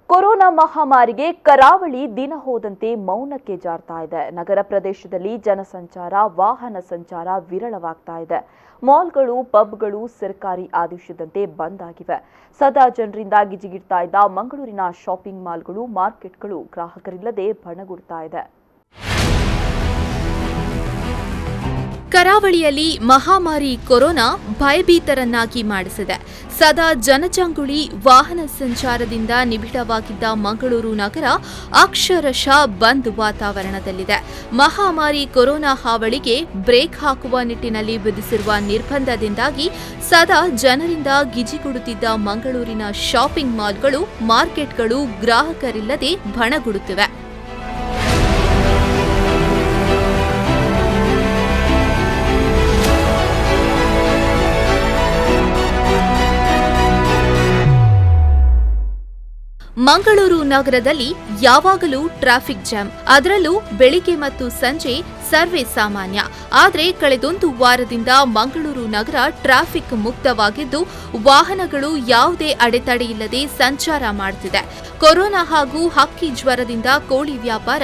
Corona ಮಹಾಮಾರಿಗೆ ಕರಾವಳಿ ದಿನ ಹೋದಂತೆ ಮೌನಕ್ಕೆ ಜಾರ್ತಾ ಇದೆ. ನಗರ ಪ್ರದೇಶದಲ್ಲಿ ಜನಸಂಚಾರ, ವಾಹನ ಸಂಚಾರ ವಿರಳವಾಗ್ತಾ ಇದೆ. ಮಾಲ್ಗಳು, ಪಬ್ಗಳು ಸರ್ಕಾರಿ ಆದೇಶದಂತೆ ಬಂದ್ ಆಗಿವೆ. ಸದಾ ಜನರಿಂದ ಗಿಜಿಗಿಡ್ತಾ ಇದ್ದ ಮಂಗಳೂರಿನ ಶಾಪಿಂಗ್ ಮಾಲ್ಗಳು, ಮಾರ್ಕೆಟ್ಗಳು ಗ್ರಾಹಕರಿಲ್ಲದೆ ಬಣಗುಡ್ತಾ ಇದೆ. ಕರಾವಳಿಯಲ್ಲಿ ಮಹಾಮಾರಿ ಕೊರೋನಾ ಭಯಭೀತರನ್ನಾಗಿ ಮಾಡಿಸಿದೆ. ಸದಾ ಜನಜಂಗುಳಿ ವಾಹನ ಸಂಚಾರದಿಂದ ನಿಬಿಡವಾಗಿದ್ದ ಮಂಗಳೂರು ನಗರ ಅಕ್ಷರಶಃ ಬಂದ್ ವಾತಾವರಣದಲ್ಲಿದೆ. ಮಹಾಮಾರಿ ಕೊರೋನಾ ಹಾವಳಿಗೆ ಬ್ರೇಕ್ ಹಾಕುವ ನಿಟ್ಟಿನಲ್ಲಿ ವಿಧಿಸಿರುವ ನಿರ್ಬಂಧದಿಂದಾಗಿ ಸದಾ ಜನರಿಂದ ಗಿಜಿಗುಡುತ್ತಿದ್ದ ಮಂಗಳೂರಿನ ಶಾಪಿಂಗ್ ಮಾಲ್ಗಳು, ಮಾರ್ಕೆಟ್ಗಳು ಗ್ರಾಹಕರಿಲ್ಲದೆ ಬಣಗುಡುತ್ತಿವೆ. ಮಂಗಳೂರು ನಗರದಲ್ಲಿ ಯಾವಾಗಲೂ ಟ್ರಾಫಿಕ್ ಜಾಮ್, ಅದರಲ್ಲೂ ಬೆಳಿಗ್ಗೆ ಮತ್ತು ಸಂಜೆ ಸರ್ವೇ ಸಾಮಾನ್ಯ. ಆದರೆ ಕಳೆದೊಂದು ವಾರದಿಂದ ಮಂಗಳೂರು ನಗರ ಟ್ರಾಫಿಕ್ ಮುಕ್ತವಾಗಿದ್ದು, ವಾಹನಗಳು ಯಾವುದೇ ಅಡೆತಡೆಯಿಲ್ಲದೆ ಸಂಚಾರ ಮಾಡುತ್ತಿದೆ. ಕೊರೋನಾ ಹಾಗೂ ಹಕ್ಕಿ ಜ್ವರದಿಂದ ಕೋಳಿ ವ್ಯಾಪಾರ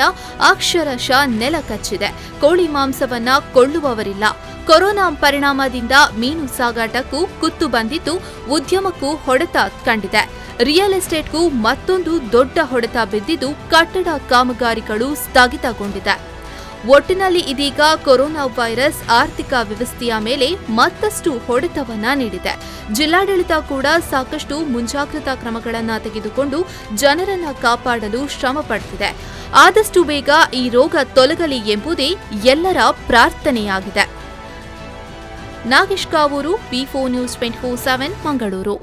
ಅಕ್ಷರಶಃ ನೆಲಕಚ್ಚಿದೆ. ಕೋಳಿ ಮಾಂಸವನ್ನ ಕೊಳ್ಳುವವರಿಲ್ಲ. ಕೊರೋನಾ ಪರಿಣಾಮದಿಂದ ಮೀನು ಸಾಗಾಟಕ್ಕೂ ಕುತ್ತು ಬಂದಿದ್ದು, ಉದ್ಯಮಕ್ಕೂ ಹೊಡೆತ ಕಂಡಿದೆ. ರಿಯಲ್ ಎಸ್ಟೇಟ್ಗೂ ಮತ್ತೊಂದು ದೊಡ್ಡ ಹೊಡೆತ ಬಿದ್ದಿದ್ದು, ಕಟ್ಟಡ ಕಾಮಗಾರಿಗಳು ಸ್ಥಗಿತಗೊಂಡಿದೆ. ಒಟ್ಟಿನಲ್ಲಿ ಇದೀಗ ಕೊರೋನಾ ವೈರಸ್ ಆರ್ಥಿಕ ವ್ಯವಸ್ಥೆಯ ಮೇಲೆ ಮತ್ತಷ್ಟು ಹೊಡೆತವನ್ನ ನೀಡಿದೆ. ಜಿಲ್ಲಾಡಳಿತ ಕೂಡ ಸಾಕಷ್ಟು ಮುಂಜಾಗ್ರತಾ ಕ್ರಮಗಳನ್ನು ತೆಗೆದುಕೊಂಡು ಜನರನ್ನ ಕಾಪಾಡಲು ಶ್ರಮ ಪಡುತ್ತಿದೆ. ಆದಷ್ಟು ಬೇಗ ಈ ರೋಗ ತೊಲಗಲಿ ಎಂಬುದೇ ಎಲ್ಲರ ಪ್ರಾರ್ಥನೆಯಾಗಿದೆ. Nagesh Kavoor, P4 News 24/7 Mangaluru.